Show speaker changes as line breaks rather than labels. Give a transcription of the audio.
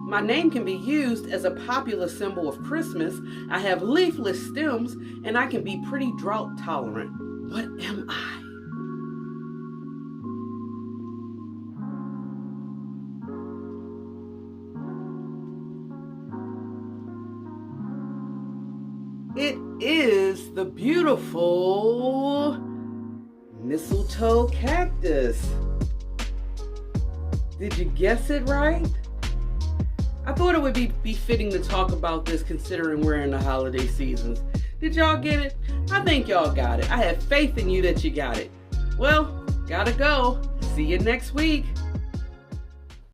My name can be used as a popular symbol of Christmas. I have leafless stems, and I can be pretty drought tolerant. What am I? It is the beautiful mistletoe cactus. Did you guess it right? I thought it would be befitting to talk about this considering we're in the holiday seasons. Did y'all get it? I think y'all got it. I have faith in you that you got it. Well, gotta go. See you next week.